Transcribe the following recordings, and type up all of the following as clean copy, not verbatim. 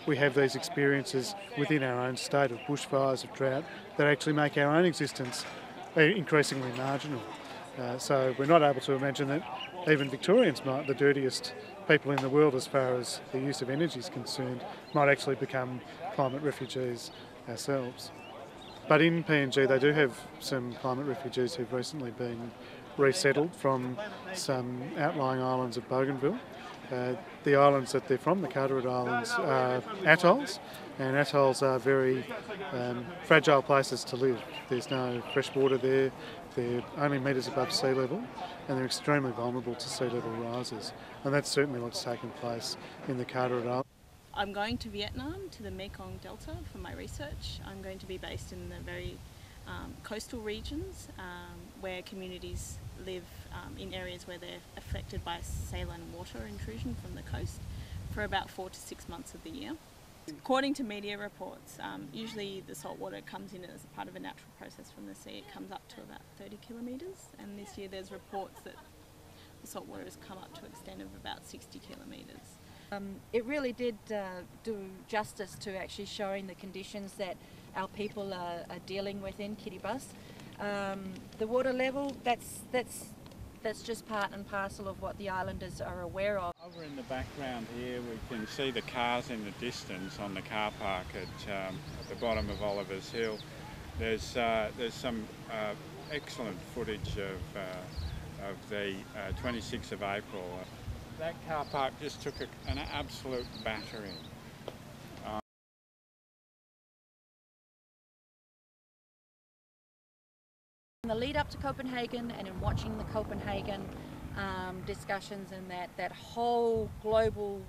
we have these experiences within our own state of bushfires, of drought, that actually make our own existence increasingly marginal. So we're not able to imagine that even Victorians, the dirtiest people in the world as far as the use of energy is concerned, might actually become climate refugees ourselves. But in PNG they do have some climate refugees who've recently been resettled from some outlying islands of Bougainville. The islands that they're from, the Carteret Islands, are atolls, and atolls are very fragile places to live. There's no fresh water there, they're only metres above sea level, and they're extremely vulnerable to sea level rises. And that's certainly what's taken place in the Carteret Islands. I'm going to Vietnam, to the Mekong Delta for my research. I'm going to be based in the very coastal regions where communities live in areas where they're affected by saline water intrusion from the coast for about 4 to 6 months of the year. According to media reports, usually the salt water comes in as a part of a natural process from the sea. It comes up to about 30 kilometres, and this year there's reports that the salt water has come up to an extent of about 60 kilometres. It really did do justice to actually showing the conditions that our people are dealing with in Kiribati. The water level, that's just part and parcel of what the islanders are aware of. Over in the background here we can see the cars in the distance on the car park at the bottom of Oliver's Hill. There's some excellent footage of the 26th of April. That car park just took an absolute battering. In the lead up to Copenhagen and in watching the Copenhagen discussions and that whole global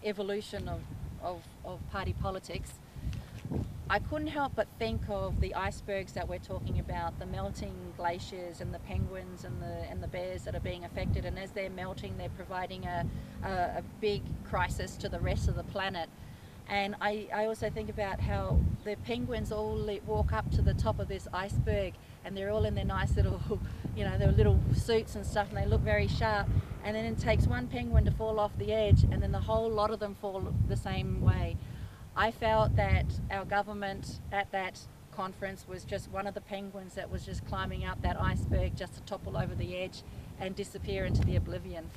evolution of party politics, I couldn't help but think of the icebergs that we're talking about, the melting glaciers and the penguins and the bears that are being affected, and as they're melting they're providing a big crisis to the rest of the planet. And I also think about how the penguins all walk up to the top of this iceberg and they're all in their nice little, their little suits and stuff, and they look very sharp, and then it takes one penguin to fall off the edge and then the whole lot of them fall the same way. I felt that our government at that conference was just one of the penguins that was just climbing up that iceberg just to topple over the edge and disappear into the oblivion.